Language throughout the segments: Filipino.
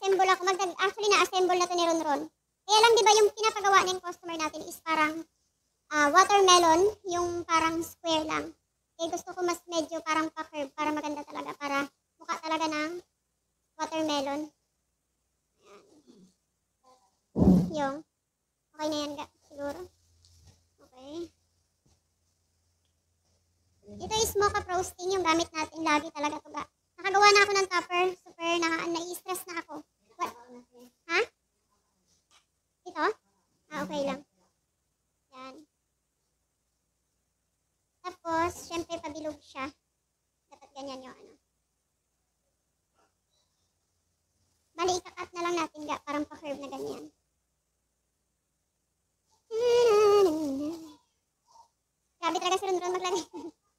mag-assemble ako. Actually, na-assemble na to ni Ronron. Kaya lang, di ba, yung pinapagawa ng customer natin is parang watermelon, yung parang square lang. Kaya gusto ko mas medyo parang pa-curve para maganda talaga, para mukha talaga ng watermelon. Ayan. Yung, okay na yan, siguro. Okay. Ito is mocha frosting, yung gamit natin lagi talaga to ga. Nakagawa na ako ng topper, super na-stress na ako. What? Ha? Ito? Okay lang. Yan. Tapos, syempre pabilog siya. Dapat ganyan yung ano. Bali, ikakat na lang natin ga, parang pa-curve na ganyan. Grabe talaga si Ronron maglagay.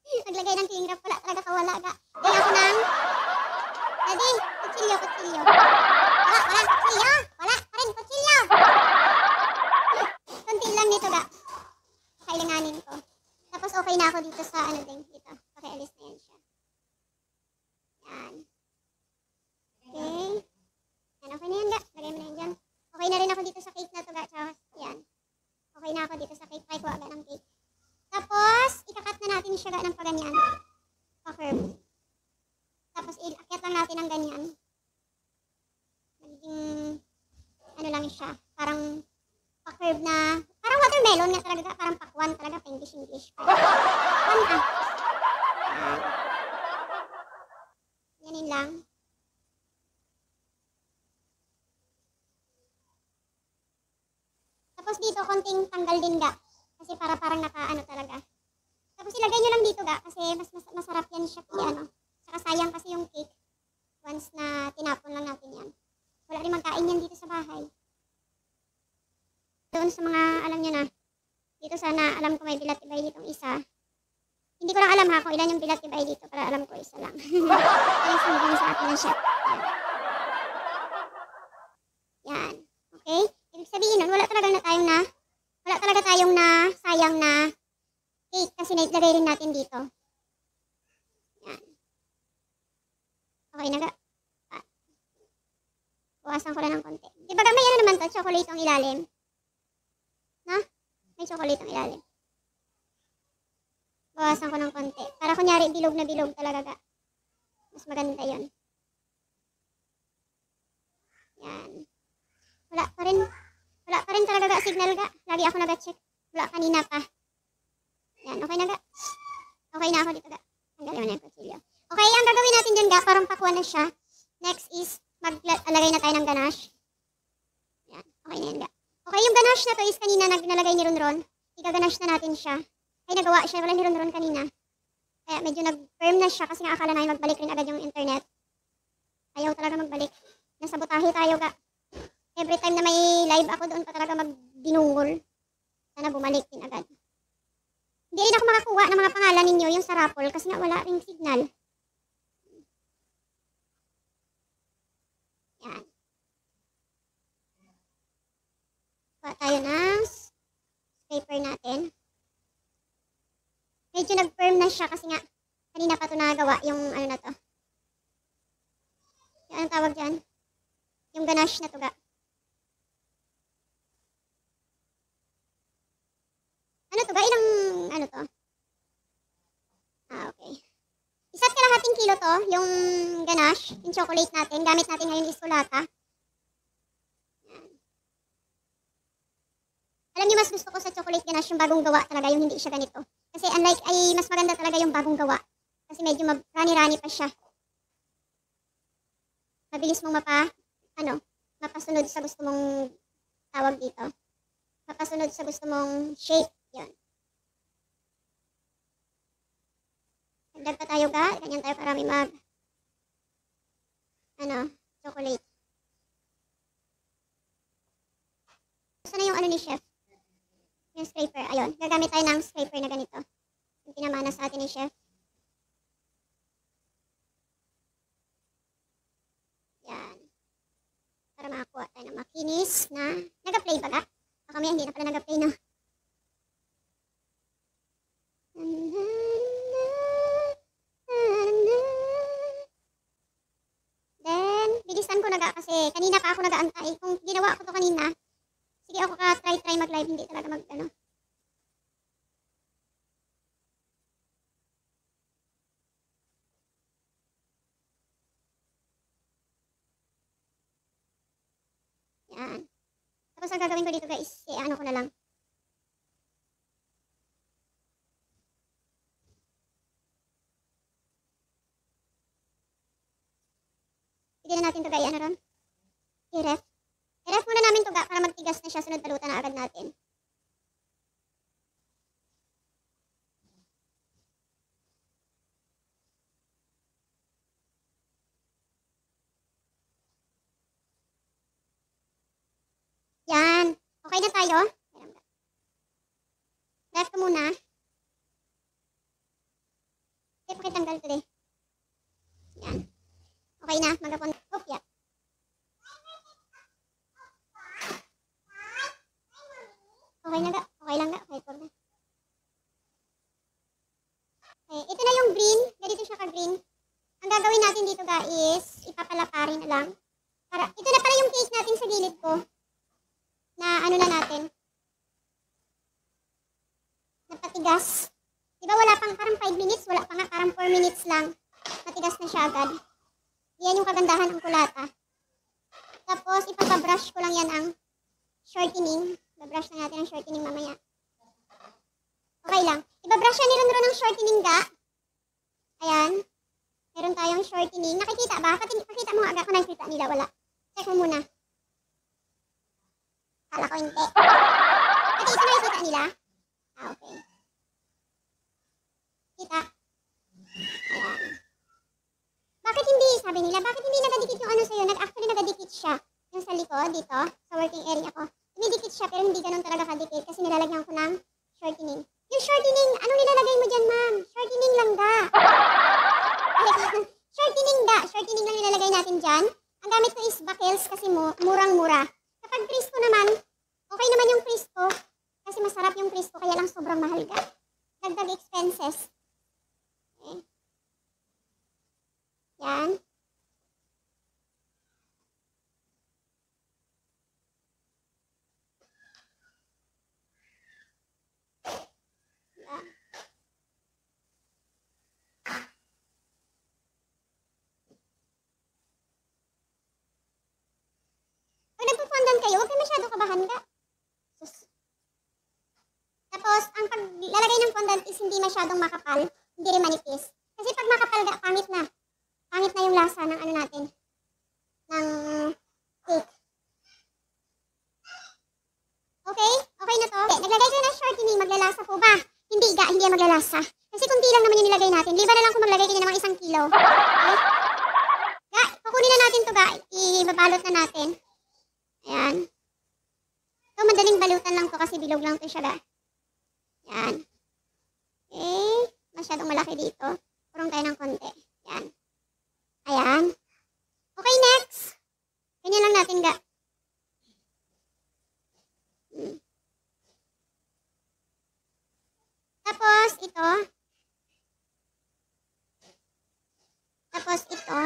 Maglagay ng king wrap, wala talaga kawala ga. Kaya ako ng... Daddy, kutsilyo. Wala, kutsilyo. Wala pa rin, kutsilyo. Kunti lang nito ga. Kailanganin ko. Tapos okay na ako dito sa ano din, dito. Pakialis na yan siya. Yan. Okay. Yan, okay na yan ga. Lagay mo na yan dyan. Okay na rin ako dito sa cake na to ga. Tsaka, yan. Okay na ako dito sa cake. Kuha ga ng cake. Tapos, ikakat na natin siya ga ng paganyan. Pa-curve. Tapos, iakyat lang natin ng ganyan. Magiging, ano lang siya. Parang, pa-curve na, parang watermelon nga talaga. Parang pakwan talaga. English. Pakwan ah. Yanin lang. Tapos dito, konting tanggal din ga. Kasi para parang naka-ano talaga. Tapos ilagay nyo lang dito ga. Kasi mas masarap yan siya. Ano. Saka sayang kasi yung cake. Once na tinapon lang natin yan. Wala rin magkain yan dito sa bahay. Doon sa mga alam nyo na. Dito sana alam ko may bilat-ibay ditong isa. Hindi ko lang alam ha kung ilan yung bilat-ibay dito. Para alam ko isa lang. Yung sumigay sa akin ng chef. Yan. Okay? Ibig sabihin nun, wala talaga tayong na sayang na cake kasi nailagay rin natin dito. Yan. Okay na ga. Buwasan ko lang ng konti. Di ba may ano naman to, chocolate ang ilalim? Na? May chocolate ang ilalim. Buwasan ko ng konti. Para kunyari bilog na bilog talaga ga. Mas maganda yun. Yan. Wala pa rin talaga ga signal ga. Lagi ako nag-check. Wala kanina pa. Yan, okay na ga. Okay na ako dito ga. Tanggalin mo na yung kutsilyo. Okay, ang gagawin natin dyan ga, parang pakuha na siya. Next is, maglagay na tayo ng ganache. Yan, okay na yan ga. Okay, yung ganache na to is kanina nalagay ni Ronron. Igaganache na natin siya. Ay, nagawa siya. Wala ni Ronron kanina. Kaya medyo nag-firm na siya kasi nga akala na magbalik rin agad yung internet. Ayaw talaga magbalik. Nasabotahe tayo ga. Every time na may live ako doon pa talaga magdinungol. Sana bumalik din agad. Hindi rin ako makakuha ng mga pangalan ninyo yung sa raffle kasi nga wala ring signal. Yan. Kuha tayo ng scraper natin. Medyo nag-firm na siya kasi nga kanina pa ito nagawa yung ano na to. Yung anong tawag dyan? Yung ganache na to ga. Ano to ba? Ilang, ano to? Okay. Isa't kalahating kilo to, yung ganache, yung chocolate natin. Gamit natin ngayon is sulata. Yan. Alam niyo, mas gusto ko sa chocolate ganache yung bagong gawa talaga, yung hindi siya ganito. Kasi unlike, ay mas maganda talaga yung bagong gawa. Kasi medyo rani-rani pa siya. Mabilis mong mapasunod sa gusto mong tawag dito. Mapasunod sa gusto mong shape. Yun. Dagdag pa tayo ga. Ganyan tayo para may chocolate. Gusto na yung ano ni chef. Yung scraper. Ayun. Gagamit tayo ng scraper na ganito. Yung pinamana sa atin ni chef. Yan. Para makakuha tayo ng makinis na nag-play ba ga? Baka may hindi na pala nag-play na. Then, bilisan ko na ga kasi kanina pa ako nag-aantay. Kung ginawa ko to kanina, sige ako ka try mag-live, hindi talaga mag-ano. Yan. Tapos ang gagawin ko dito guys, ano ko na lang. Sige na natin to guys, ano ron? I-ref. I-ref muna namin to ga para magtigas na siya, sunod balutan na agad natin. Yan. Okay na tayo. Ref ko muna. Okay, pakitanggal to eh. Yan. Okay na, magapon. Yeah. Okay na ga. Okay lang ga. Okay, for na. Okay, ito na yung green. Ganito siya ka-green. Ang gagawin natin dito ga is, ipapalaparin na lang. Para, ito na pala yung cake natin sa gilid ko. Na ano na natin. Napatigas. Diba wala pang parang 5 minutes? Wala pa nga, parang 4 minutes lang. Matigas na siya agad. Yan yung kagandahan ng kulata. Tapos, ipapabrush ko lang yan ang shortening. Ibabrush na natin ang shortening mamaya. Okay lang. Ibabrush yan ni Ron ng shortening ga. Ayan. Meron tayong shortening. Nakikita ba? Pakita mo aga kung nakikita nila. Wala. Check mo muna. Kala ko hindi. Ate, ito nakikita nila? Ah, okay. Kita. Ayan. Bakit hindi, sabi nila, bakit hindi nagadikit yung ano sa'yo? Actually, nagadikit siya. Yung sa likod, dito, sa working area ko. Dumidikit siya, pero hindi ganun talaga kadikit kasi nilalagyan ko ng shortening. Yung shortening, anong nilalagay mo dyan, ma'am? Shortening lang ga. Shortening ga. Shortening lang nilalagay natin dyan. Ang gamit ko is buckles kasi murang-mura. Kapag Crisco naman, okay naman yung Crisco. Kasi masarap yung Crisco, kaya lang sobrang mahal ga. Dagdag expenses. Okay. Yan. Pag nagpo-fondant kayo, huwag kayo masyado kabahan ka. Sus. Tapos, ang paglalagay ng fondant is hindi masyadong makapal, hindi rin manipis. Kasi pag makapal ka, pangit na. Pangit na yung lasa ng ano natin. Ng cake. Okay? Okay na to? Okay, naglagay ko na shortening, maglalasa po ba? Hindi ga, hindi yan maglalasa. Kasi kunti lang naman yung nilagay natin. Liba na lang kung maglagay ka na ng 1 kilo. Okay? Ga, kukunin na natin to ga. Ibabalot na natin. Ayan. So, madaling balutan lang to kasi bilog lang to siya ga. Ayan. Okay. Masyadong malaki dito. Purong tayo ng konti. Ayan. Ayan. Okay, next. Ganyan lang natin ga. Tapos, ito. Tapos, ito.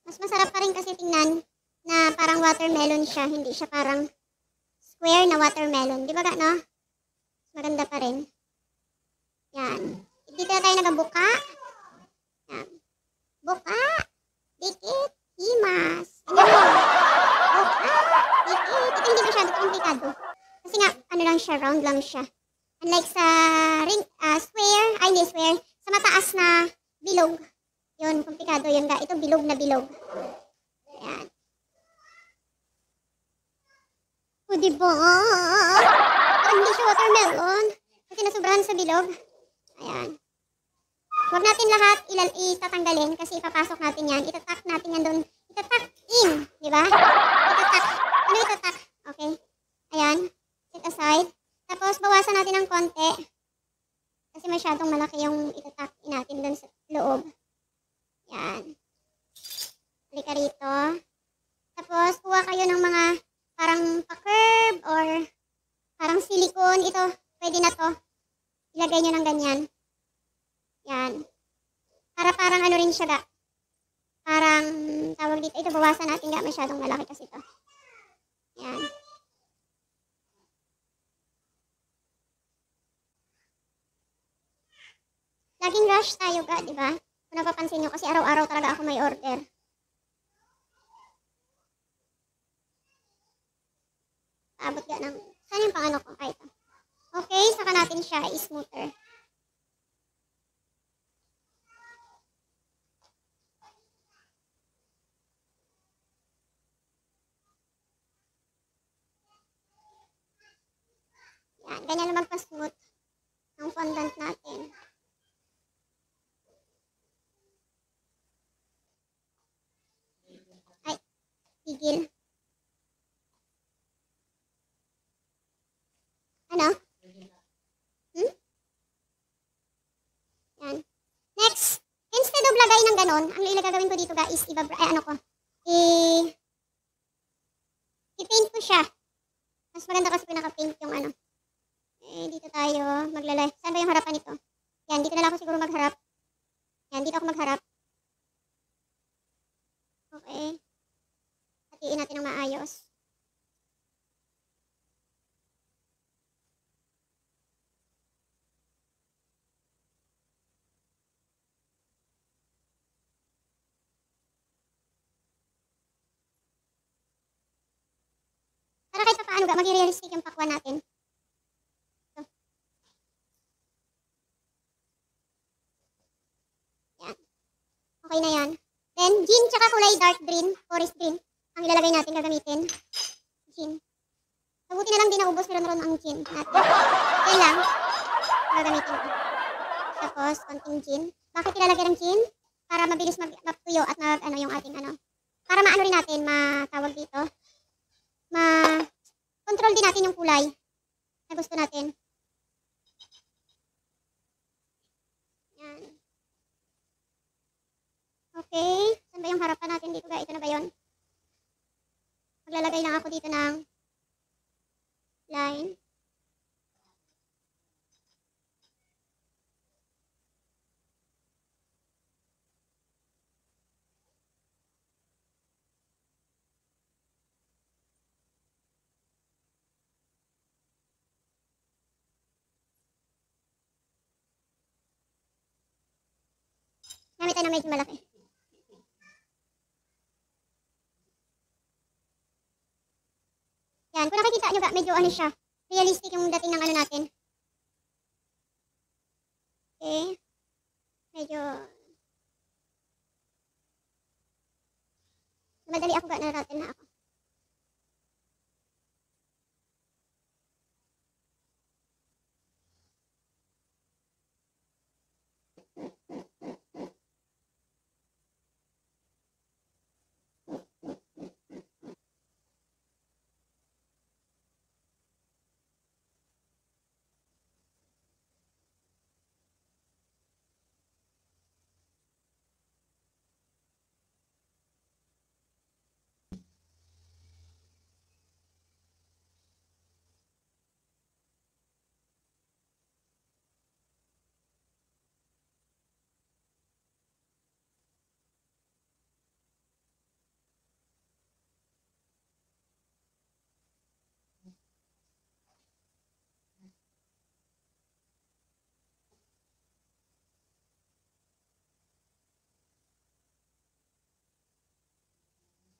Mas masarap pa rin kasi tingnan na parang watermelon siya. Hindi siya parang square na watermelon. Di ba ga, no? Maganda pa rin. Yan. Dito na tayo nagabuka. Yan. Buka. Dikit. Himas. Ganyan. Buka. Dikit. Ito hindi masyado komplikado. Kasi nga, ano lang siya, round lang siya. Unlike sa ring, square, ay hindi square, sa mataas na bilog. Yun, komplikado yun ga. Ito bilog na bilog. Ayan. O diba? Parang hindi siya watermelon. Kasi nasubrahan sa bilog. Ayan. Huwag natin lahat itatanggalin kasi ipapasok natin yan. Itatak natin yan doon. Itatak in. Diba? Itatak. Ano itatak? Okay. Ayan. Set aside. Tapos, bawasan natin ng konti. Kasi masyadong malaki yung itatak natin doon sa loob. Yan. Halika rito. Tapos, kuha kayo ng mga parang pa-curve or parang silicone. Ito, pwede na to. Ilagay nyo ng ganyan. Yan. Para parang ano rin siya ga. tawag dito, ito bawasan natin nga masyadong malaki kasi ito. Yan. Laging rush tayo ga, di ba? Kung napapansin nyo kasi araw-araw talaga ako may order. Abot ga ng, saan yung pang ano ko? Ay, ito. Okay, saka natin siya i-smoother. Yan, ganyan lang magpa-smooth ng fondant natin. Ay, tigil. Ano? Yan. Next, instead of lagay ng ganon, ang gagawin ko dito guys, i-paint ko siya. Mas maganda kasi pinaka-paint yung ano. Dito tayo maglalay. Saan ba yung harapan nito? Yan, dito na lang ako siguro magharap. Yan, dito ako magharap. Okay. Hatiin natin ng maayos. Para kahit pa paano ga, maging realistic yung pakwan natin. So. Yan. Okay na yan. Then, gin tsaka kulay dark green, forest green, ang ilalagay natin, gagamitin. Gin. Mabuti na lang din naubos meron ang gin natin. Yan lang. Gagamitin ko. Tapos, konting gin. Bakit ilalagay ng gin? Para mabilis magtuyo at ano yung ating ano. Para maano rin natin, matawag dito. Ma-control din natin yung kulay na gusto natin. Yan. Okay. Saan ba yung harapan natin dito? Ito na ba yun? Maglalagay lang ako dito ng line. Gamit tayo na medyo malaki. Yan, kung nakikita nyo ga, medyo ano siya, realistic yung dating ng ano natin. Okay. Medyo madali ako ga, naratel na ako.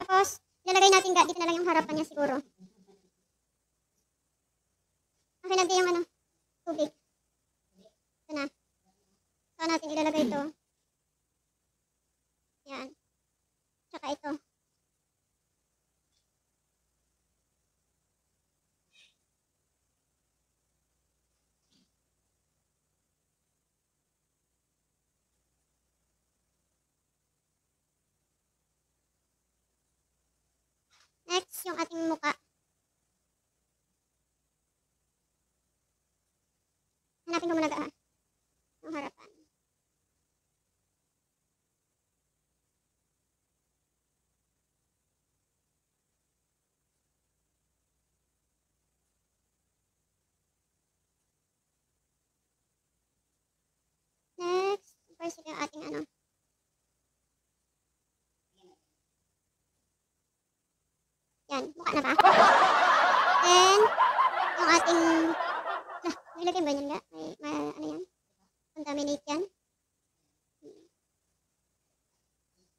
Tapos, ilalagay natin ga, dito na lang yung harapan niya siguro. Okay na din yung ano, tubig. Ito na. Saka natin ilalagay ito. Yan. Tsaka ito. Next, yung ating muka. Hanapin ko muna ga, yung harapan. Next, first yung ating ano. na ba? Then, yung ating, nilagyan ba yan nga? Ano yan? Contaminate yan.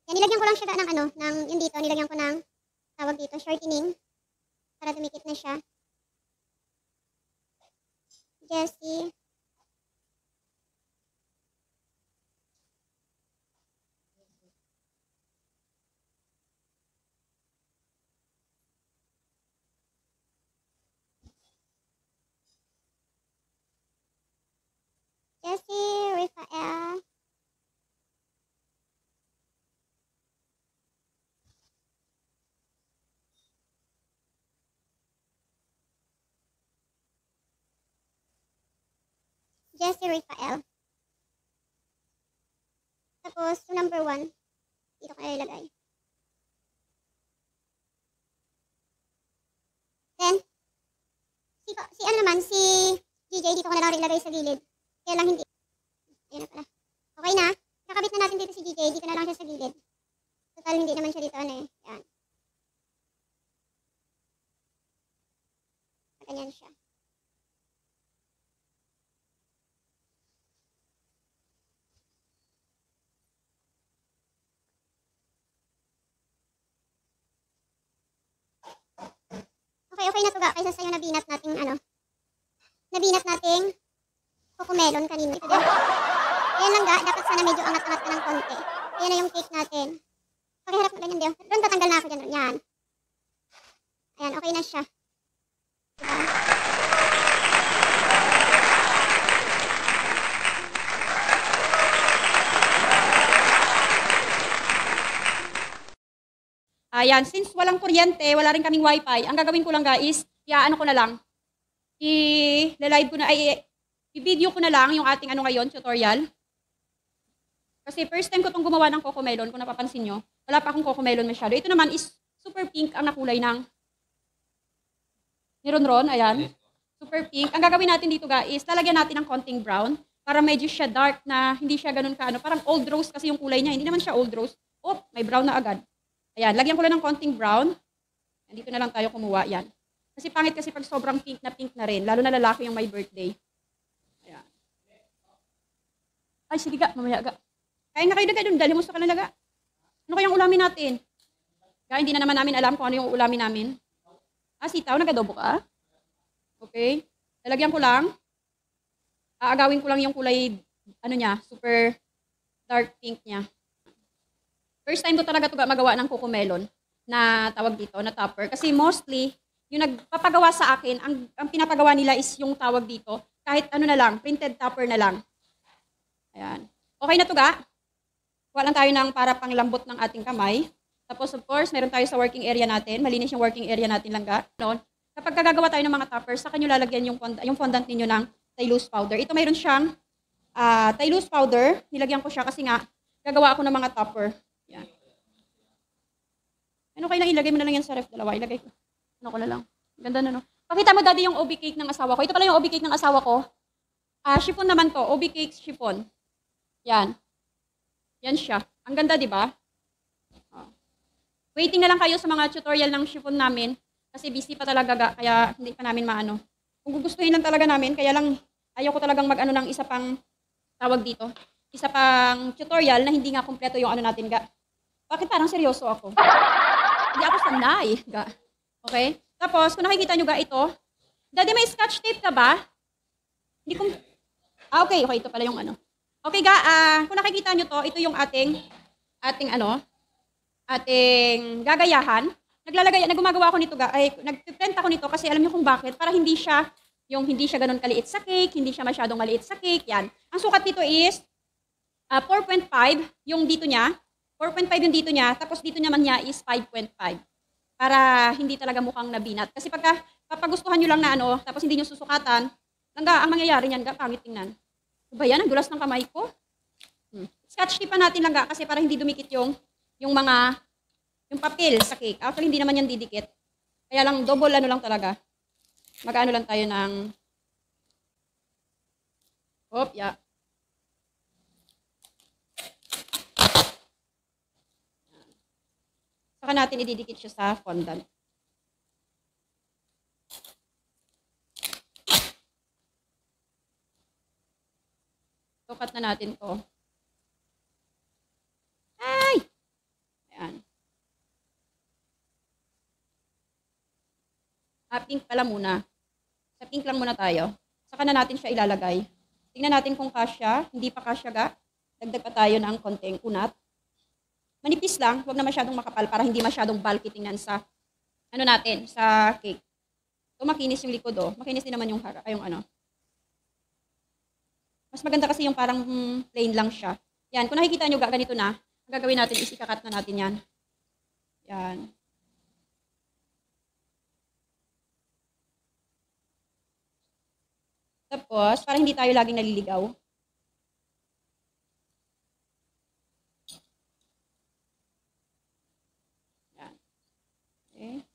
Yan, nilagyan ko lang siya ng yung dito, nilagyan ko ng, tawag dito, shortening. Para dumikit na siya. Jessie. Jessie, Rafael. Jessie, Rafael. Tapos, yung number 1, dito ko ilagay. Then, si ano naman, si GJ, dito ko na lang ilagay sa gilid. Kaya lang hindi. Ayun na pala. Okay na. Nakabit na natin dito si GJ. Dito na lang siya sa gilid. Total, hindi naman siya dito Yan. Ganyan siya. Okay na to ga. Kaysa sa'yo nabinat nating nabinat nating cocomelon kanina. Ito din. Ayan lang ga. Dapat sana medyo angat-angat ka ng konti. Ayan na yung cake natin. Pakiharap mo ganyan din. Doon tatanggal na ako dyan. Yan. Ayan. Okay na siya. Diba? Ayan, since walang kuryente, wala rin kaming wifi, ang gagawin ko lang guys, ano ko na lang, i-live ko na, i-video ko na lang yung ating ngayon, tutorial. Kasi first time ko itong gumawa ng cocomelon, kung napapansin nyo, wala pa akong cocomelon masyado. Ito naman is super pink ang nakulay ng ni Ronron, ayan. Super pink. Ang gagawin natin dito guys, lalagyan natin ng konting brown, para medyo siya dark na, hindi siya ganun ka, parang old rose kasi yung kulay niya, hindi naman siya old rose. Oh, may brown na agad. Ayan, lagyan ko lang ng konting brown. Dito na lang tayo kumuha, yan. Kasi pangit kasi pag sobrang pink na rin, lalo na lalaki yung may birthday. Ayan. Ay, sige ga, mamaya ga. Kain na kayo na kayo, dali mo sa kanila ga. Ano kayang ulamin natin? Ga, hindi na naman namin alam kung ano yung ulamin namin. Sitaw, nagadobo ka? Okay. Lalagyan ko lang. Aagawin ko lang yung kulay, niya, super dark pink niya. First time ko talaga ito magawa ng cocomelon na tawag dito, na topper. Kasi mostly, yung nagpapagawa sa akin, ang pinapagawa nila is yung tawag dito, kahit na lang, printed topper na lang. Ayan. Okay na ito ga. Kuha lang tayo ng para panglambot ng ating kamay. Tapos of course, meron tayo sa working area natin. Malinis yung working area natin lang ga. Kapag gagawa tayo ng mga toppers, saka nyo lalagyan yung fondant ninyo ng Tylose powder. Ito mayroon siyang Tylose powder. Nilagyan ko siya kasi nga, gagawa ako ng mga topper. Yan. Ano kayo lang ilagay mo na lang yan sa ref, dalawa. Ilagay ko. Ano ko na lang. Ganda na no. Pakita mo daddy yung OB cake ng asawa ko. Ito pala yung OB cake ng asawa ko. Chiffon naman to. OB cake chiffon. Yan. Yan siya. Ang ganda, di ba? Waiting na lang kayo sa mga tutorial ng chiffon namin. Kasi busy pa talaga ga, kaya hindi pa namin maano. Kung gugustuhin lang talaga namin, kaya lang ayaw ko talagang ng isa pang tawag dito. Isa pang tutorial na hindi nga kumpleto yung natin ga. Bakit parang seryoso ako? Hindi ako sanay ga. Okay? Tapos, kung nakikita nyo ga ito, daddy may scotch tape ka ba? Hindi ko... okay, ito pala yung Okay ga, kung nakikita nyo to, ito yung ating gagayahan. Gumagawa ako nito ga, nagpiprint ako nito kasi alam nyo kung bakit, para hindi siya ganun kaliit sa cake, hindi siya masyadong maliit sa cake, yan. Ang sukat nito is 4.5 yung dito niya. 4.5 yung dito niya. Tapos dito naman niya is 5.5. Para hindi talaga mukhang nabinat. Kasi pagka papagustuhan nyo lang na tapos hindi nyo susukatan, ang mangyayari niyan, pangit tingnan. Diba yan? Ang dulas ng kamay ko. Scotch tape pa natin lang kasi para hindi dumikit yung papel sa cake. Actually, hindi naman yan didikit. Kaya lang, double lang talaga. Mag-ano lang tayo ng... yeah. Saka natin ididikit siya sa fondant. natin to. Ay! Ayan. Pink pala muna. Sa pink lang muna tayo. Saka na natin siya ilalagay. Tingnan natin kung kasya. Hindi pa kasya ga. Dagdag pa tayo ng konting unat. Manipis lang. Huwag na masyadong makapal para hindi masyadong bulky tingnan sa ano natin, sa cake. So, makinis yung likod, oh. Makinis din naman yung ano. Mas maganda kasi yung parang plain lang siya. Yan, kung nakikita nyo, ganito na. Ang gagawin natin is ikakat na natin yan. Yan. Tapos, para hindi tayo laging naliligaw. Yan. Okay.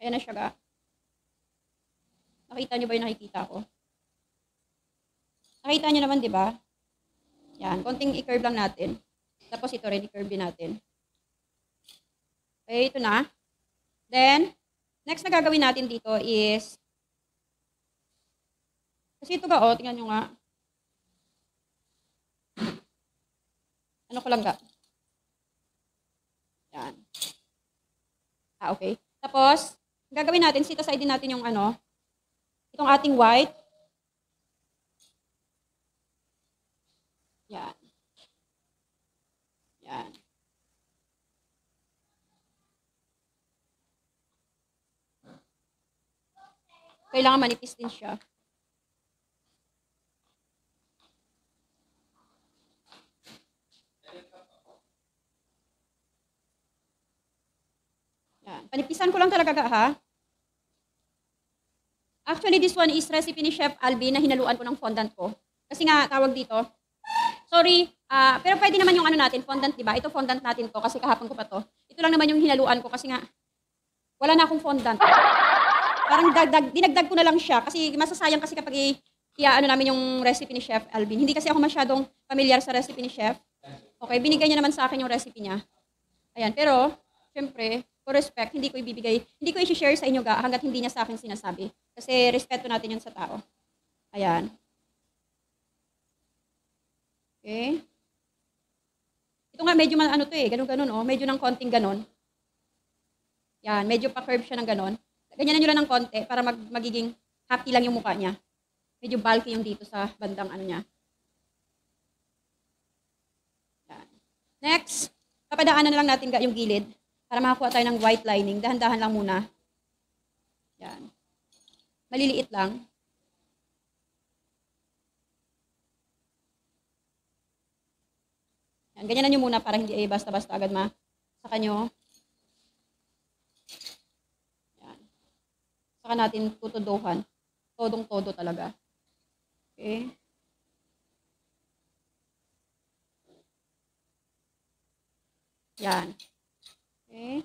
Ayan na siya ga. Nakita nyo ba yung nakikita ko? Nakita nyo naman, di ba? Yan, konting i-curve lang natin. Tapos ito rin, i-curve din natin. Okay, ito na. Then, next na gagawin natin dito is, kasi ito ga, oh, tingnan nyo nga. Ano ko lang ga? Yan. Okay. Tapos, gagawin natin, set aside din natin yung ano, itong ating white. Yan. Yan. Kailangan manipis din siya. Yan. Panipisan ko lang talaga ha. Actually, this one is recipe ni Chef Alvin na hinaluan ko ng fondant ko. Kasi nga, tawag dito. Sorry, pero pwede naman yung ano natin, fondant, di ba? Ito fondant natin to kasi kahapon ko pa to. Ito lang naman yung hinaluan ko kasi nga, wala na akong fondant. Parang dinagdag ko na lang siya kasi masasayang kasi kapag ano namin yung recipe ni Chef Alvin. Hindi kasi ako masyadong familiar sa recipe ni Chef. Okay, binigay niya naman sa akin yung recipe niya. Ayan, pero, syempre, for respect, hindi ko ibibigay, hindi ko i-share sa inyo hanggat hindi niya sa akin sinasabi. Kasi respeto natin yun sa tao. Ayan. Okay. Ito nga, medyo ano to ganun-ganun, oh. Medyo ng konting ganun. Yan, medyo pa-curve siya ng ganun. Ganyanan nyo lang ng konti para magiging happy lang yung mukha niya. Medyo bulky yung dito sa bandang ano niya. Yan. Next, papadaanan na lang natin yung gilid para makakuha tayo ng white lining. Dahan-dahan lang muna. Yan. Maliliit lang. Yan. Ganyanan nyo muna para hindi basta-basta agad saka nyo. Yan. Saka natin tutuduhan. Todong-todo talaga. Okay. Yan. Okay.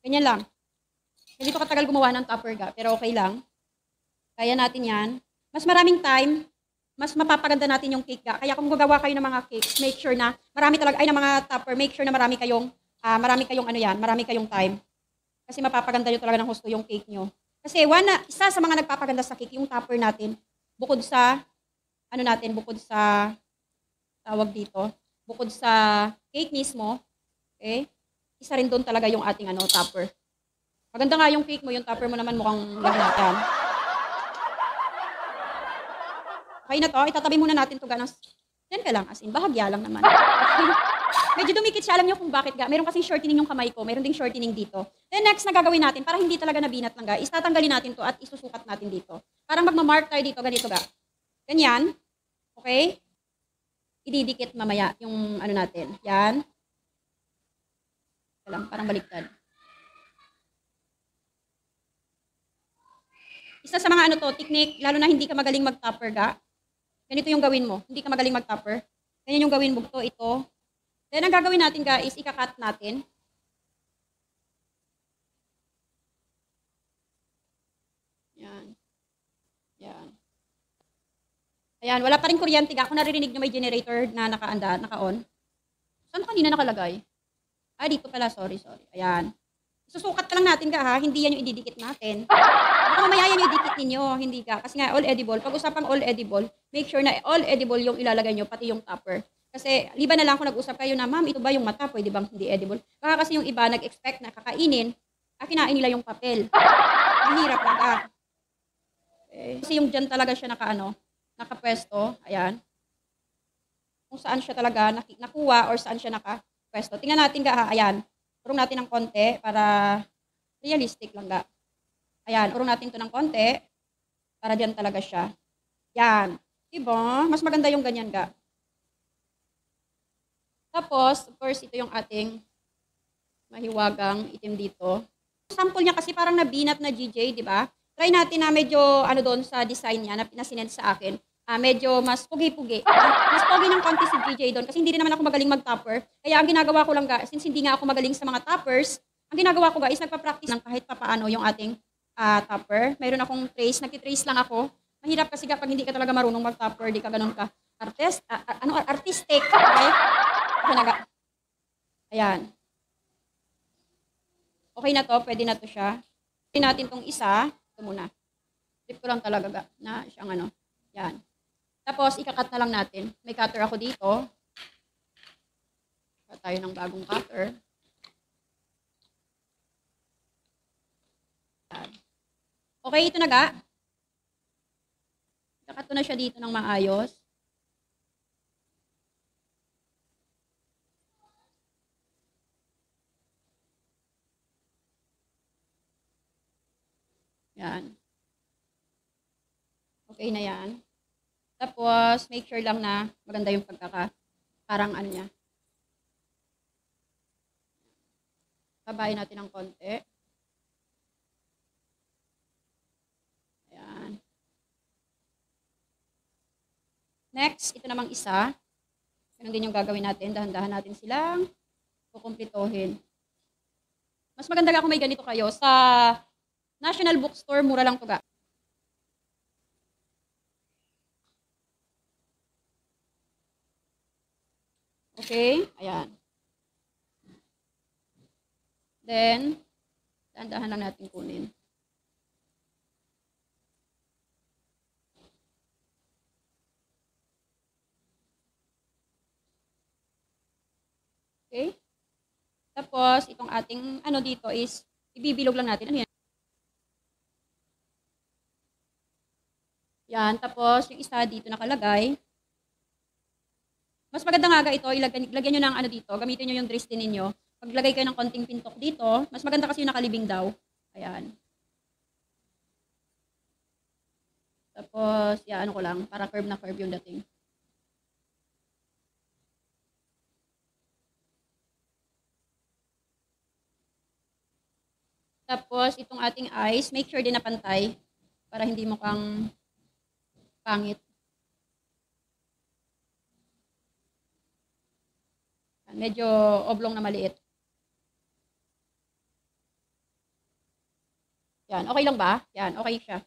Ganyan lang. Hindi ko katagal gumawa ng topper ga, pero okay lang. Kaya natin yan. Mas maraming time, mas mapapaganda natin yung cake ga. Kaya kung gagawa kayo ng mga cakes, make sure na marami talaga, ng mga topper, make sure na marami kayong marami kayong time. Kasi mapapaganda nyo talaga ng husto yung cake nyo. Kasi isa sa mga nagpapaganda sa cake, yung topper natin, bukod sa, tawag dito, bukod sa cake mismo, okay, isa rin doon talaga yung ating topper. Maganda nga yung cake mo, yung topper mo naman mukhang lagnatan. Okay na to, itatabi muna natin to ganas. Yan ka lang, as in, bahagya lang naman. Okay. Medyo dumikit siya, alam niyo kung bakit ga. Meron kasing shortening yung kamay ko, meron ding shortening dito. Then next na gagawin natin, para hindi talaga nabinat lang ga, is tatanggalin natin to at isusukat natin dito. Parang magmamark tayo dito, ganito ga. Ganyan. Okay? Ididikit mamaya yung natin. Yan. Parang baliktad. Isa sa mga technique, lalo na hindi ka magaling mag-topper ga. Ganito yung gawin mo. Hindi ka magaling mag-topper. Ganyan yung gawin mo. Ito. Then, ang gagawin natin ga is ikakat natin. Yan. Yan. Ayan, wala pa rin kuryente ga. Kung naririnig nyo may generator na naka-on. Saan kanina nakalagay? Dito pala. Sorry. Ayan. Susukat ka lang natin ga ha. Hindi yan yung ididikit natin. Baka mamaya yan yung ididikit ninyo. Hindi ka. Kasi nga all edible. Pag usapang all edible, make sure na all edible yung ilalagay nyo, pati yung topper. Kasi liba na lang kung nag-usap kayo na, ma'am, ito ba yung mata? Pwede bang hindi edible? Baka kasi yung iba nag-expect na kakainin, kinain nila yung papel. Mahirap lang ka. Okay. Kasi yung dyan talaga siya nakapwesto. Ayan. Kung saan siya talaga nakuha or saan siya nakapwesto. Tingnan natin ga, ayan. Urong natin ng konti para realistic lang ga. Ayan, urong natin to ng konti para dyan talaga siya. Yan. Diba? Mas maganda yung ganyan ga. Tapos, of course, ito yung ating mahiwagang itim dito. Sample niya kasi parang nabinat na GJ, di ba? Try natin na medyo doon sa design niya na pinasinend sa akin. Medyo mas pugi-pugi. Mas pogi ng konti si GJ doon kasi hindi rin naman ako magaling mag-topper. Kaya ang ginagawa ko lang since hindi nga ako magaling sa mga toppers, ang ginagawa ko is nagpa-practice ng kahit papaano yung ating topper. Mayroon akong trace, nagtitrace lang ako. Mahirap kasi kapag hindi ka talaga marunong mag-topper, di ka ganun ka artistic. Okay? Ayan. Okay na to, pwede na to siya. Pwede natin tong isa. Ito muna. Tip ko lang talaga na siyang yan. Tapos, ikakat na lang natin. May cutter ako dito. Cut tayo ng bagong cutter. Yan. Okay, ito na ga. Ikakat ko na siya dito ng maayos. Yan. Okay na yan. Tapos, make sure lang na maganda yung parang niya. Babayin natin ng konti. Ayan. Next, ito namang isa. Ganun din yung gagawin natin. Dahan-dahan natin silang kukumplitohin. Mas maganda ka kung may ganito kayo. Sa National Bookstore, mura lang to ga. Okay? Ayan. Then, dahan-dahan lang natin kunin. Okay? Tapos, itong ating dito is, ibibilog lang natin. Ano yan? Yan. Tapos, yung isa dito nakalagay. Mas maganda nga ito, lagyan nyo ng dito, gamitin nyo yung Dresden ninyo. Paglagay kayo ng konting pintok dito, mas maganda kasi yung nakalibing daw. Ayan. Tapos, ko lang, para curve na curve yung dating. Tapos, itong ating eyes, make sure din na pantay para hindi mukhang pangit. Medyo oblong na maliit. Yan, okay lang ba? Yan, okay siya.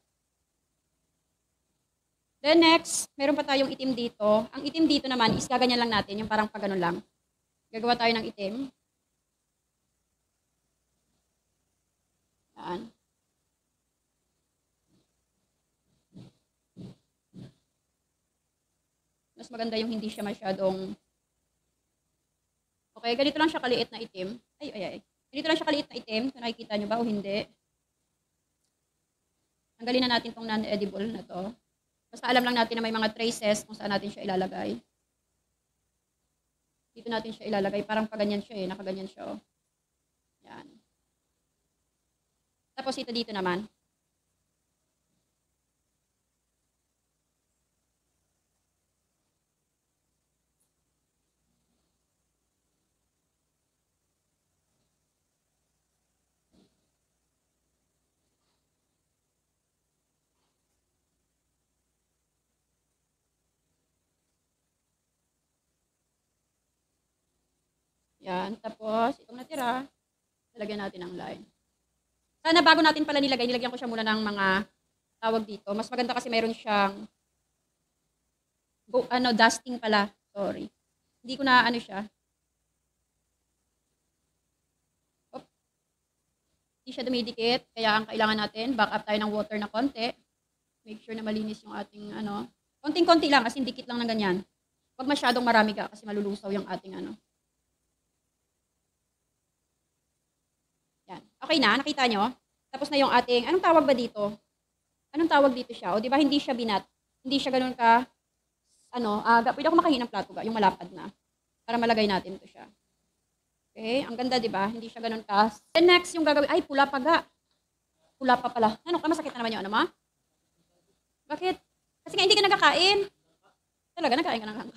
Then next, meron pa tayong itim dito. Ang itim dito naman is gaganyan lang natin, yung parang pagganon lang. Gagawa tayo ng itim. Yan. Mas maganda yung hindi siya masyadong... Okay, ganito lang siya kaliit na itim. Ay. Ganito lang siya kaliit na itim. Kung nakikita nyo ba o hindi. Tanggalin na natin itong non-edible na to. Basta alam lang natin na may mga traces kung saan natin siya ilalagay. Dito natin siya ilalagay. Parang paganyan siya nakaganyan siya. Yan. Tapos ito dito naman. Yan. Tapos, itong natira, lalagyan natin ng line. Sana bago natin pala nilagyan ko siya muna ng mga tawag dito. Mas maganda kasi mayroon siyang dusting pala. Sorry. Hindi ko na ano siya. Op. Hindi siya dumidikit. Kaya ang kailangan natin, back up tayo ng water na konti. Make sure na malinis yung ating ano. Konting-konti lang, as in dikit lang ng ganyan. Huwag masyadong marami ka kasi malulusaw yung ating ano. Yan. Okay na, nakita nyo? Tapos na yung ating, anong tawag ba dito? Anong tawag dito siya? O di ba hindi siya binat? Hindi siya ganun ka, pwede ako makahingi ng plato ga, yung malapad na. Para malagay natin to siya. Okay, ang ganda di ba? Hindi siya ganun ka. Then next, yung gagawin, ay pula pa ga. Pula pa pala. Ano, masakit na naman yung ano ma? Bakit? Kasi nga hindi ka nagkakain. Talaga, nagkain ka na lang.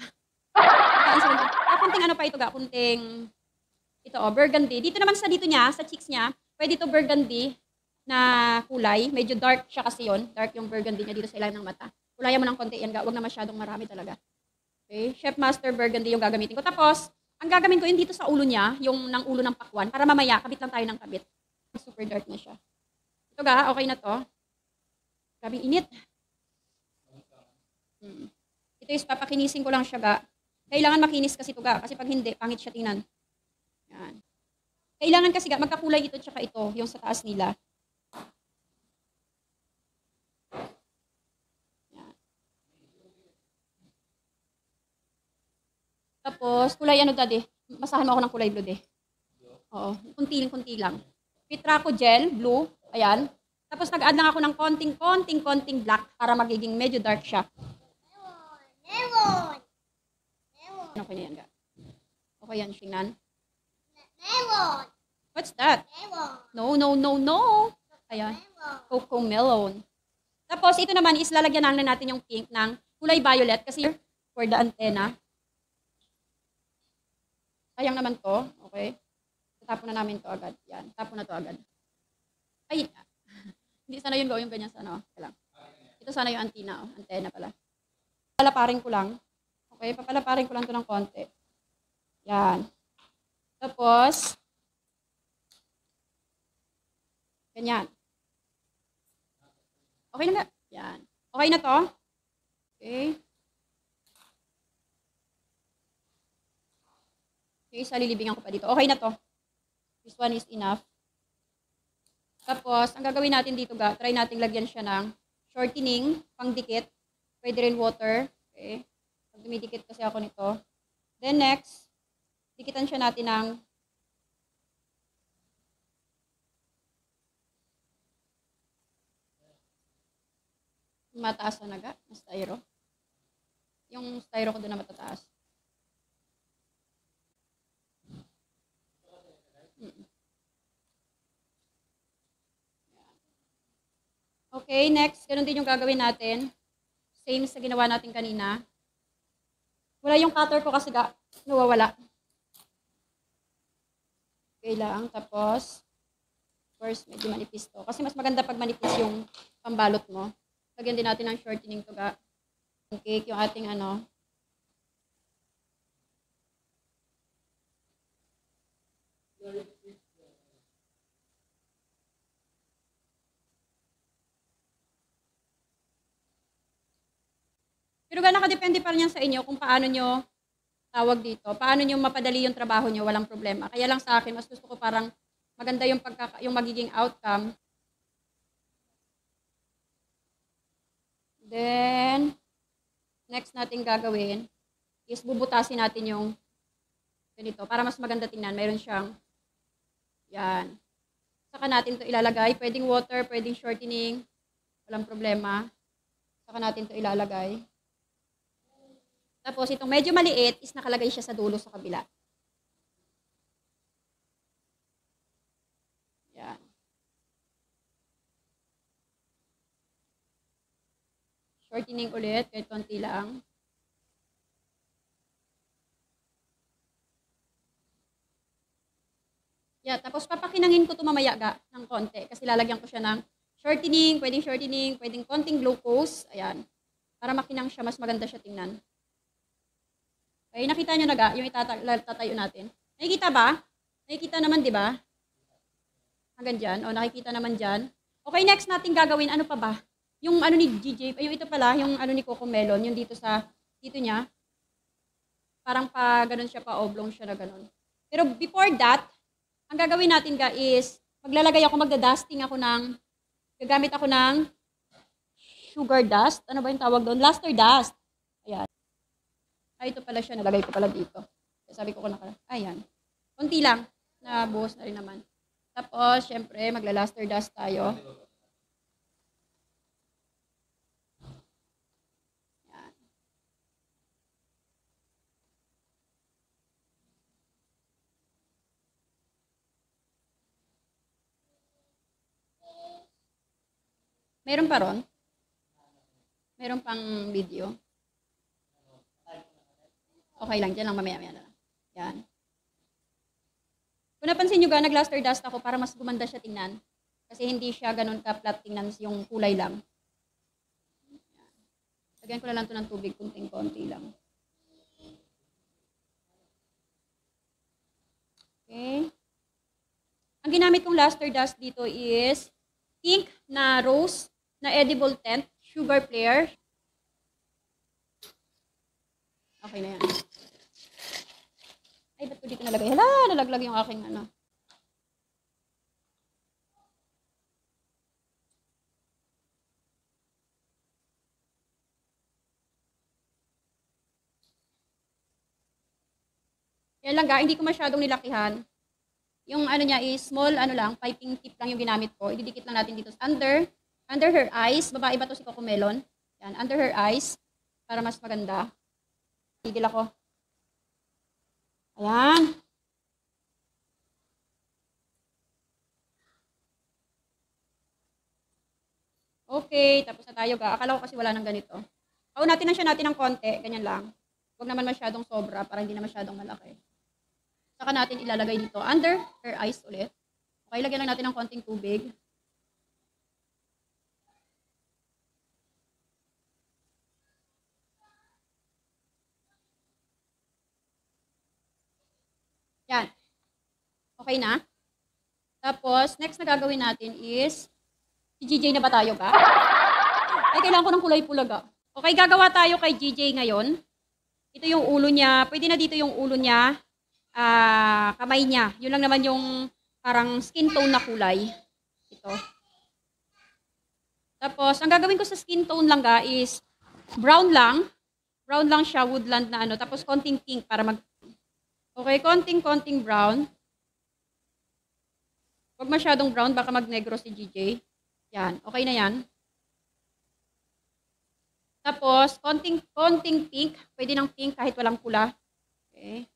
Kunting ano pa ito ga, kunting, ito burgundy. Dito naman sa niya, sa cheeks niya, pwede ito burgundy na kulay. Medyo dark siya kasi yon. Dark yung burgundy niya dito sa ilalim ng mata. Kulayan mo ng konti yan ga, huwag na masyadong marami talaga. Okay, Chef Master Burgundy yung gagamitin ko. Tapos, ang gagawin ko yun dito sa ulo niya, yung ng ulo ng pakwan, para mamaya, kabit lang tayo ng kabit. Super dark na siya. Ito ga, okay na to. Grabing init. Ito is papakinisin ko lang siya ga. Kailangan makinis kasi ito ga. Kasi pag hindi, pangit siya tingnan. Yan. Kailangan kasi ga, magkakulay ito tsaka ito, yung sa taas nila. Yan. Tapos, kulay ano daddy? Masahan mo ako ng kulay blue de. Oo, kunti lang. Pitraco gel, blue. Ayan. Tapos nag-add lang ako ng konting black para magiging medyo dark siya. Melon. Okay na yan, ga. Okay yan, Shinan. Melon. What's that? Melon. No. Ayan. Cocoa melon. Tapos, ito naman is lalagyan na natin yung pink ng kulay violet kasi for the antenna. Sayang naman to. Okay. Tapon na namin to agad. Yan. Tapon na to agad. Ay, hindi sana yun gawin yung ganyan sana. Lang. Ito sana yung antenna. Antenna pala. Papalaparin ko lang. Okay, papalaparin ko lang to ng konti. Yan. Tapos, ganyan. Okay na nga. Yan. Okay na to. Okay. Okay, isa lilibingan ko pa dito. Okay na to. This one is enough. Tapos, ang gagawin natin dito, try natin lagyan siya ng shortening, pangdikit. Pwede rin water. Okay. Pag dumidikit kasi ako nito. Then next, dikitan siya natin ng mataas na naga, na styro. Yung styro ko doon na matataas. Okay, next, ganun din yung gagawin natin. Same sa ginawa natin kanina. Wala yung cutter ko kasi nawawala. Okay lang. Tapos, of course, medyo manipis to. Kasi mas maganda pag manipis yung pambalot mo. Lagyan din natin ng shortening to ga. Cake, yung ating ano. Pero nakadepende pa rin yan sa inyo kung paano nyo tawag dito. Paano nyo mapadali yung trabaho nyo, walang problema. Kaya lang sa akin, mas gusto ko parang maganda yung magiging outcome. Then, next natin gagawin is bubutasin natin yung ganito para mas maganda tingnan. Mayroon siyang, yan. Saka natin to ilalagay. Pwedeng water, pwedeng shortening. Walang problema. Saka natin to ilalagay. Tapos, itong medyo maliit is nakalagay siya sa dulo sa kabila. Yan. Shortening ulit, kahit konti lang. Yeah, tapos papakinangin ko ito mamaya ng konti kasi lalagyan ko siya ng shortening, pwedeng konting glucose. Ayan. Para makinang siya, mas maganda siya tingnan. Okay, nakita nyo na yung itatayo natin. Nakikita ba? Nakikita naman, di ba? Hanggang dyan. O, nakikita naman dyan. Okay, next natin gagawin, ano pa ba? Yung ano ni GJ, yung ito pala, yung ano ni Coco Melon, yung dito dito niya. Parang pa ganun siya, pa oblong siya na ganun. Pero before that, ang gagawin natin is, magdadusting ako gagamit ako ng sugar dust. Ano ba yung tawag doon? Luster dust. Ayan. Ay, ito pala siya. Nalagay ko pala dito. Sabi ko ayan. Kunti lang. Nabuhos na rin naman. Tapos, syempre, magla-luster dust tayo. Ayan. Meron pa ron? Meron pang video? Okay lang, dyan lang mamaya-maya na lang. Yan. Kung napansin nyo nag-luster dust ako para mas gumanda siya tingnan. Kasi hindi siya ganun ka-flat tingnan, yung kulay lang. Yan. Lagyan ko na lang ito ng tubig, kunting-konti lang. Okay. Ang ginamit kong luster dust dito is pink na rose na edible tent, sugar flare. Okay na yan. Ay, ba't ko dito nalagay? Hala, nalaglag yung aking ano. Yan lang hindi ko masyadong nilakihan. Yung ano niya is small, piping tip lang yung ginamit ko. Ididikit lang natin dito under her eyes. Babae ba to si Cocomelon? Yan, under her eyes. Para mas maganda. Tigil ako. Ayan. Okay, tapos na tayo Akala ko kasi wala nang ganito. Paunatin na siya natin ng konti, ganyan lang. Huwag naman masyadong sobra para hindi na masyadong malaki. Saka natin ilalagay dito under her eyes ulit. Okay, lagyan lang natin ng konting tubig. Yan. Okay na. Tapos, next na gagawin natin is, si GJ na ba tayo Ay, kailangan ko ng kulay pula Okay, gagawa tayo kay GJ ngayon. Ito yung ulo niya. Pwede na dito yung ulo niya. Kamay niya. Yun lang naman yung parang skin tone na kulay. Ito. Tapos, ang gagawin ko sa skin tone lang is brown lang. Brown lang siya, woodland na Tapos, konting pink para Okay, konting brown. Huwag masyadong brown, baka mag-negro si GJ. Yan, okay na yan. Tapos, konting pink. Pwede ng pink kahit walang pula. Okay.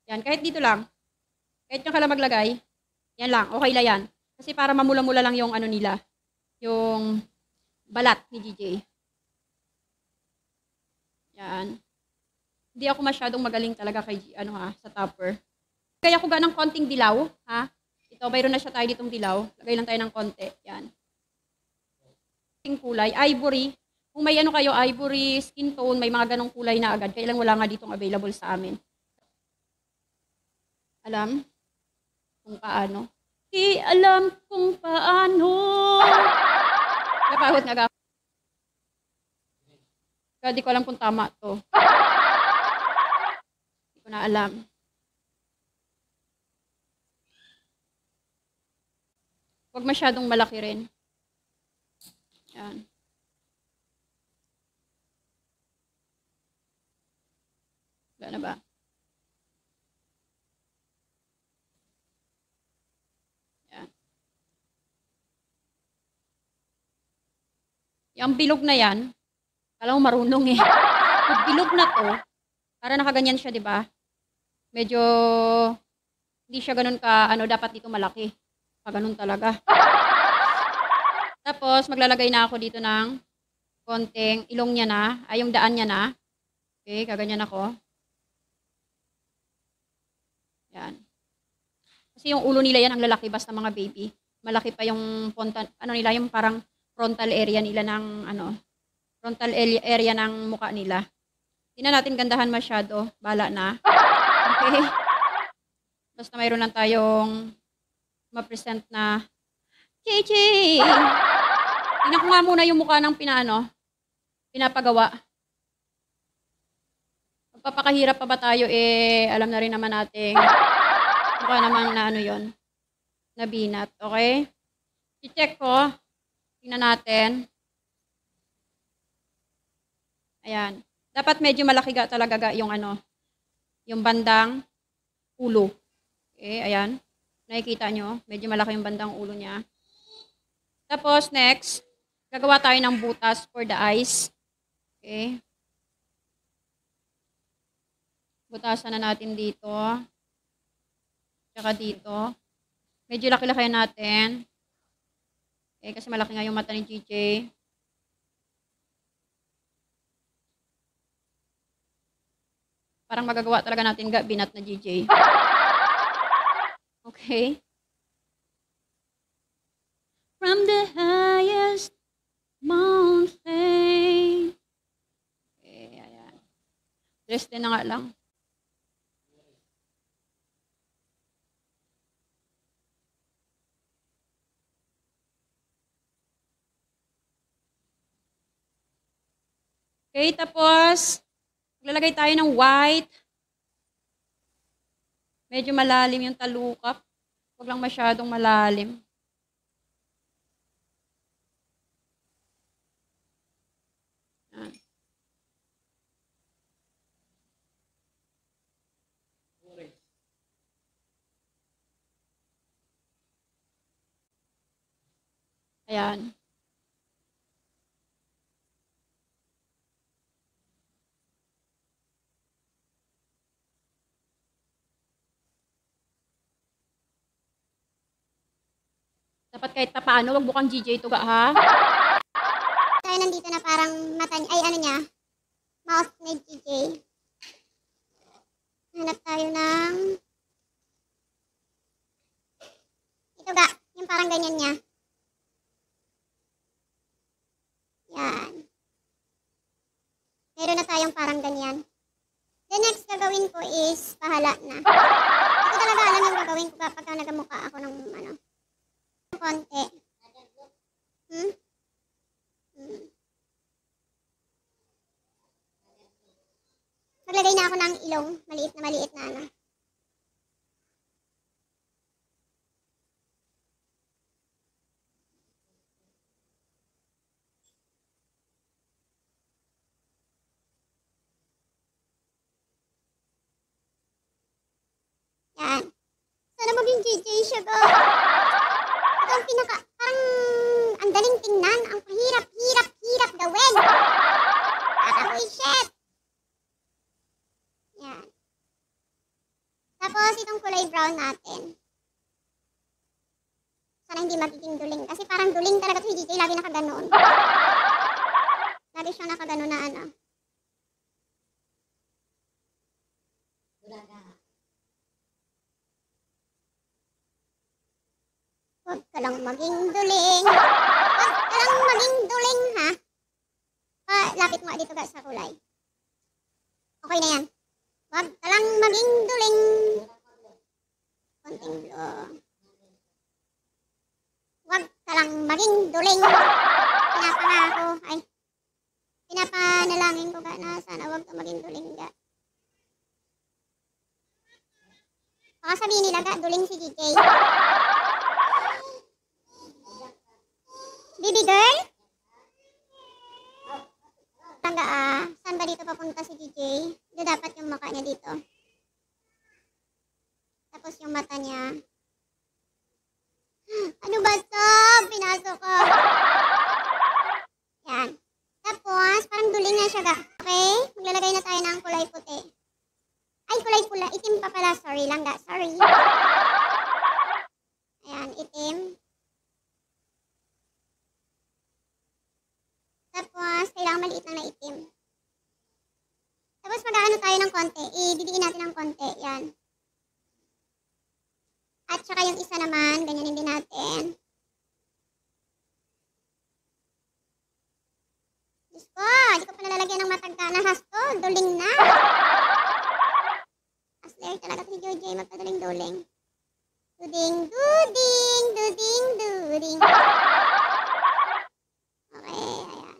Yan, kahit dito lang. Kahit yung ka lang maglagay. Yan lang, okay lang yan. Kasi para mamula-mula lang yung nila. Yung balat ni GJ. Yan. Hindi ako masyadong magaling talaga kay sa topper. Kaya ko ng konting dilaw, ha? Ito, mayroon na siya tayo ditong dilaw. Lagay lang tayo ng konti. Yan. Konting kulay, ivory. Kung may kayo, ivory, skin tone, may mga ganong kulay na agad. Kaya lang wala nga ditong available sa amin. Alam kung paano? Alam kung paano. Napahot nga Kaya di ko alam kung tama to. Di ko na alam. Huwag masyadong malaki rin. Yan. Wala na ba? Yan. Yung bilog na yan, alam mo marunong Yung bilog na to, para nakaganyan siya, di ba? Medyo, hindi siya ganun dapat dito malaki. Ganun talaga. Tapos, maglalagay na ako dito ng konting ilong niya na, yung daan niya na. Okay, kaganyan ako. Yan. Kasi yung ulo nila yan, ang lalaki basta mga baby. Malaki pa yung yung parang frontal area nila ng frontal area ng mukha nila. Hindi na natin gandahan masyado. Bala na. Okay. Basta mayroon lang tayong ma-present na JJ. Tingnan ko nga muna yung mukha ng pinapagawa. Magpapakahirap pa ba tayo, alam na rin naman natin. Mukha namang na ano yun, nabinat, okay? I-check ko. Tingnan natin. Ayan. Dapat medyo malaki talaga yung ano, yung bandang ulo. Okay, ayan. Nakikita nyo, medyo malaki yung bandang ulo niya. Tapos, next, gagawa tayo ng butas for the eyes. Okay. Butasan na natin dito. Tsaka dito. Medyo laki-laki natin. Okay, kasi malaki nga yung mata ni GJ. Parang magagawa talaga natin binat na GJ. Okay. From the highest mountain. Okay, ayan. Rest din na nga lang. Okay, tapos, maglalagay tayo ng white. Medyo malalim yung talukap. Huwag lang masyadong malalim. Ayan. Ayan. Dapat kahit pa paano, wag bukang GJ ito ha. Tayo nandito na parang mata niya, ay ano niya, mouth ni GJ. Hanap tayo ng, ito ga, yung parang ganyan niya. Yan. Meron na tayong parang ganyan. The next gagawin ko is pahala na. Ito talaga alam yung gagawin ko kapag nagamukha ako ng ano, konti. Maglagay na ako ng ilong, maliit na ano. Yan. Sana maging JJ siya ga. Ito ang pinaka, parang ang daling tingnan, ang hirap gawin. Ako'y shit. Yan. Tapos itong kulay brown natin. Sana hindi magiging duling. Kasi parang duling talaga ito si JJ, lagi nakaganon. Lagi siyang nakaganon na ano. Huwag ka lang maging duling. Huwag ka lang maging duling, ha? Lapit mo dito sa kulay. Okay na yan. Huwag ka lang maging duling. Konting blue. Huwag ka lang maging duling. Pinapangako. Ay. Pinapanalangin ko ka na sana huwag ka maging duling ga. Baka sabihin nila ga, duling si GJ. Baby girl? Tangga saan ba dito papunta si GJ? Ito dapat yung mukha niya dito. Tapos yung mata niya. Ano ba ito? Pinasok ko. Yan. Tapos, parang duling na siya ga. Okay? Maglalagay na tayo ng kulay puti. Ay, kulay pula. Itim pa pala. Sorry lang ga. Sorry. Ayan, itim. Tapos, kailangan maliit lang na itim. Tapos, mag-ano tayo ng konti. Ididiin natin ng konti. Yan. At saka yung isa naman, ganyanin din natin. Diyos ko, di ko pa nalalagyan ng matagka na hasto. Duling na. Asler talaga si Jojo, magpadaling-duling. Duding, duding, duding, duding. Okay, ayan.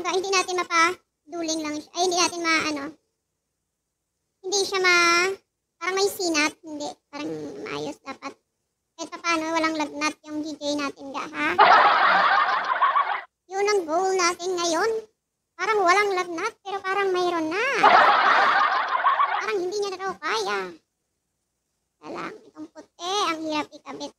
kumbaga, hindi natin mapaduling lang siya. Ay, hindi natin hindi siya parang may sinat. Hindi, parang maayos dapat. Kahit pa paano, walang lagnat yung DJ natin ga, ha? Yun ang goal natin ngayon. Parang walang lagnat, pero parang mayroon na. Parang hindi niya na daw kaya. Lang, itong puti, ang hirap ikabit.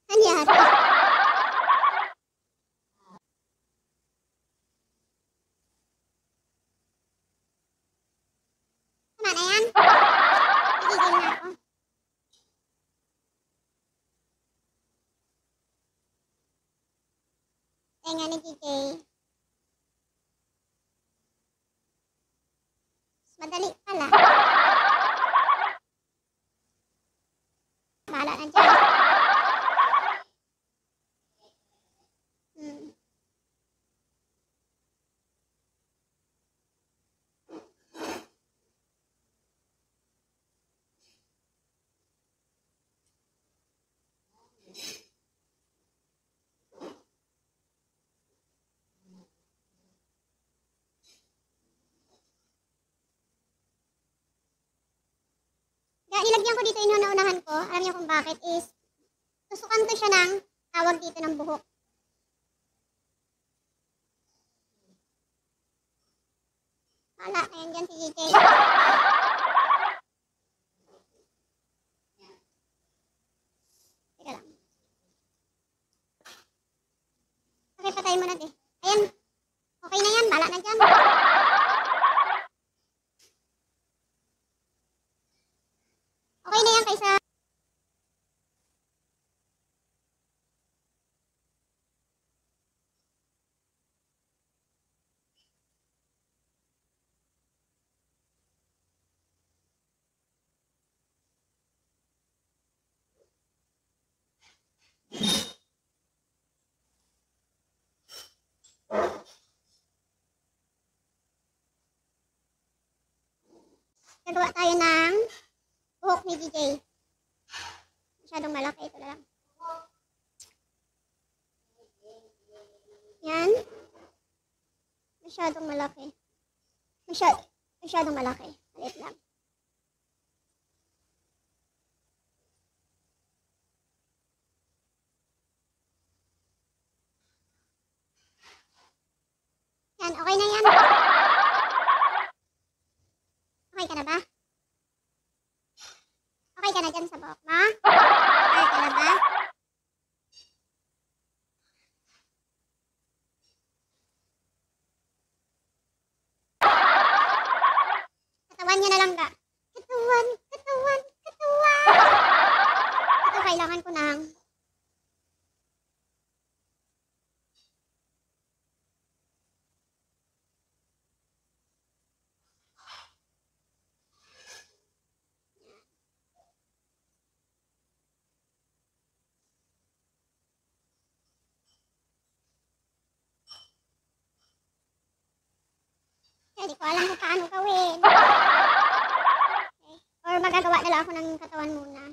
Nangyari. Tama na yan. Nagigil na ako. Tenga ni DJ. Mas madali pala. Bahala na dyan. Kaya nilagyan ko dito yung naunahan ko. Alam niyo kung bakit is tusukan ko siya ng tawag dito ng buhok. Wala, ayan dyan si JJ. Teka lang. Okay, patayin mo na di. Ayan. Okay na yan, bala na dyan. Okay na yan kaysa... Gagawa tayo ng buhok ni DJ. Masyadong malaki ito lang. Yan. Masyadong malaki. Masyadong malaki. Malit lang. Yan, okay na yan. Okay ka na ba? Okay ka na dyan sa buhok mo? Okay ka na ba? Katawan niya na lang ga. Katawan, katawan, katawan. Ito kailangan ko ng... Hindi ko alam kung paano gawin. Okay. Or magagawa na lang ako ng katawan muna.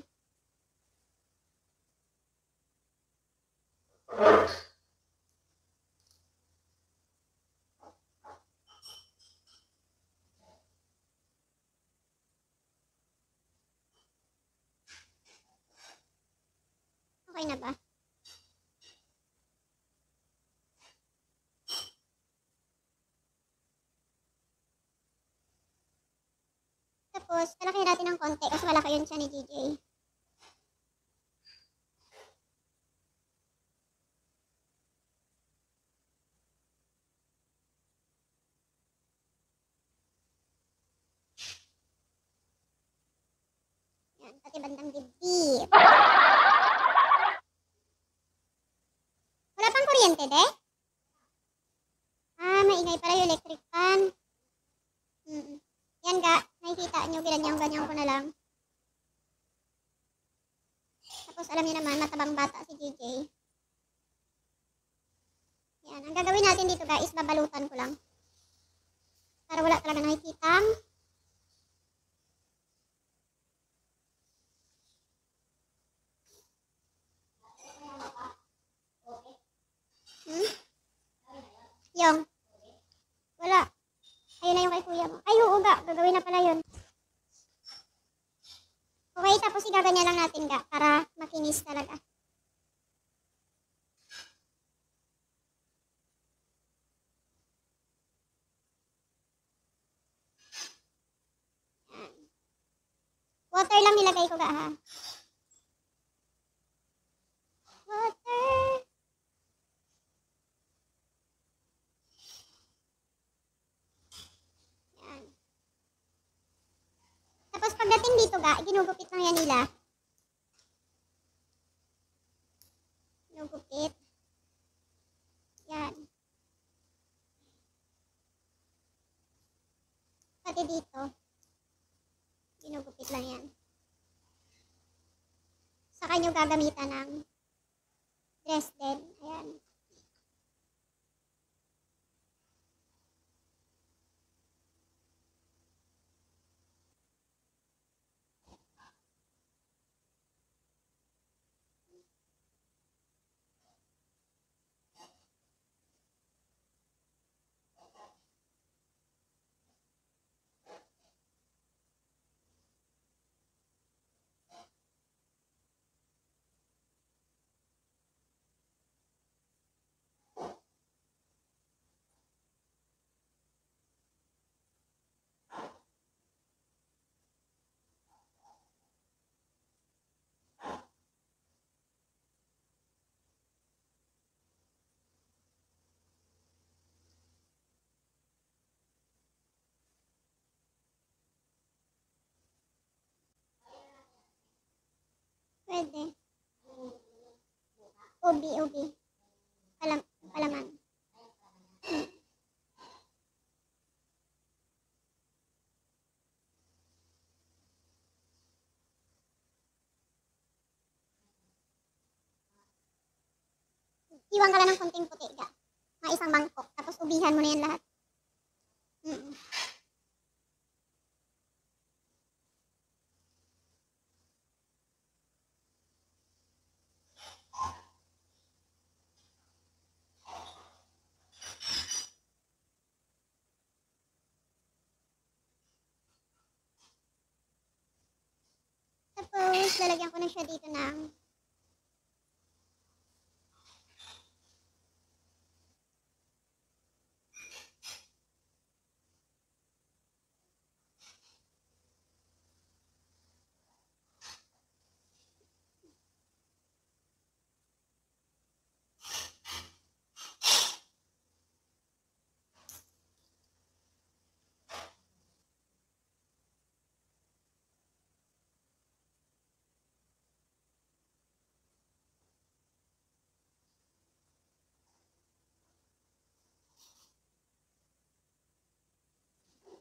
Okay na ba? Tapos, palakihin natin ng konti kasi malaki yun siya ni DJ. Yan, pati bandang dibdib. Wala pang kuryente, de? Ah, maingay pala yung electric fan. Yan ga, nakikita nyo, ganyan ko na lang. Tapos alam niyo naman, matabang bata si JJ. Yan, ang gagawin natin dito ga, talaga is babalutan ko lang. Para wala talaga nakikitang yung wala. Ayun na yung kay kuya mo. Ay, oo ga. Gagawin na pala yun. Okay, tapos igaganyan lang natin ga para makinis talaga. Yan. Water lang nilagay ko ga ha. Water. Yan. Tapos pagdating dito ga, ginugupit lang yan nila. Ginugupit. Yan. Pati dito. Ginugupit lang yan. Saka nyo gagamitan ng Dresden. Ayan. Pwede. Ubi. Palaman. Iwan ka lang ng konting puti ga. Mga isang mangkok. Tapos ubihan mo na yan lahat. Tapos, lalagyan ko na siya dito ng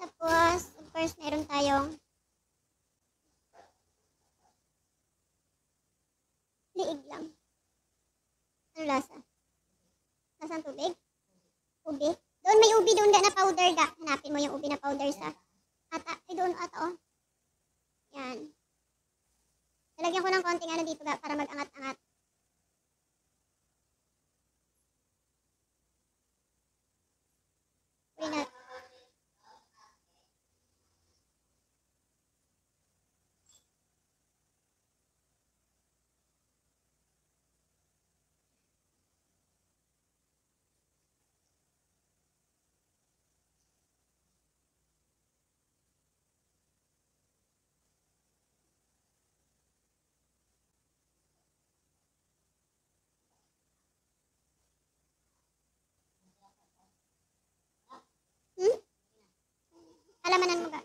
tapos, of course, meron tayong liig lang. Ano lasa? Lasang tubig? Ubi? Doon may ubi doon ga na powder ga. Hanapin mo yung ubi na powder sa ata. Ay, doon ata oh. Yan. Lalagyan ko ng konting ano dito ga para mag-angat-angat. Uli na. Alamanan mo ga.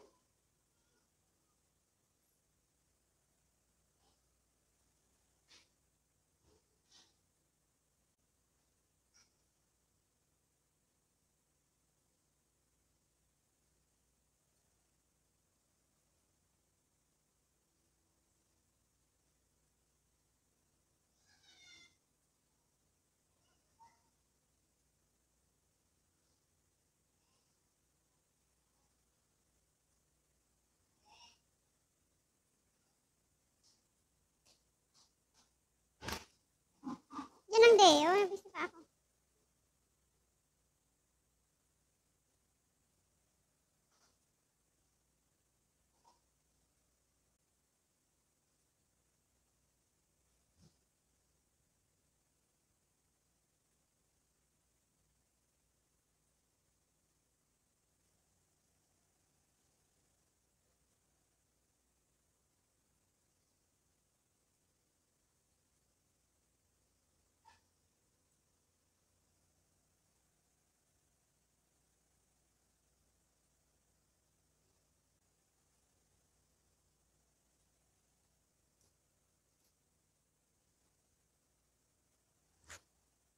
Hindi, gusto pa ako.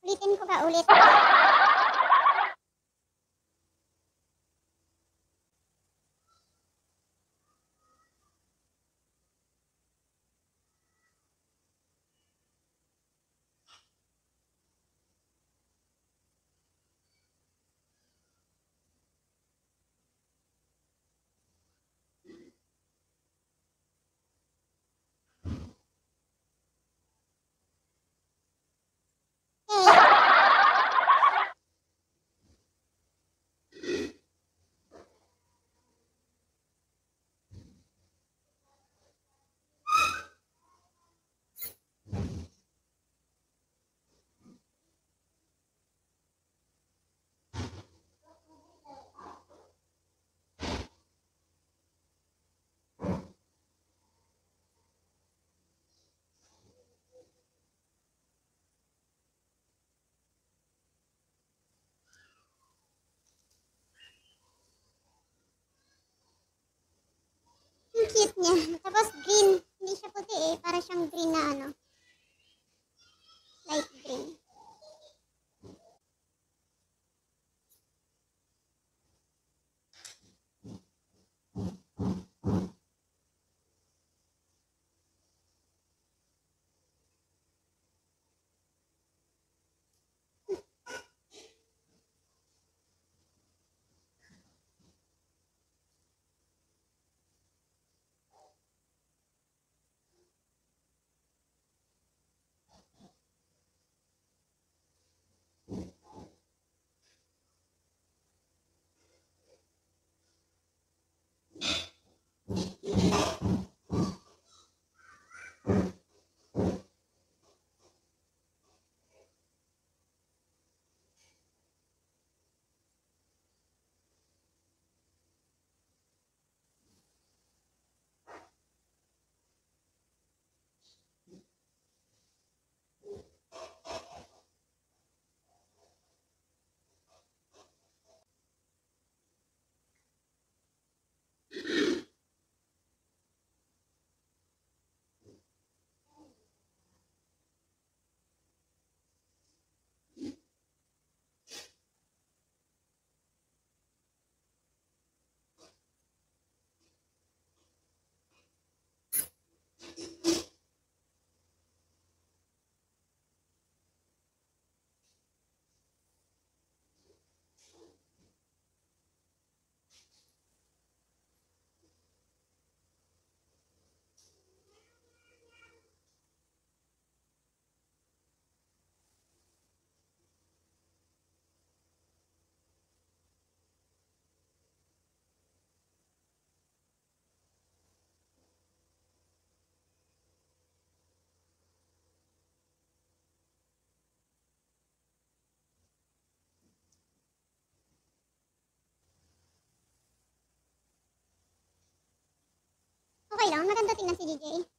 Ulitin ko ba ulit? Okay. Ang cute niya. Tapos green. Hindi siya puti eh. Para siyang green na ano. Light green. Okay lang. Maganda tingnan si DJ.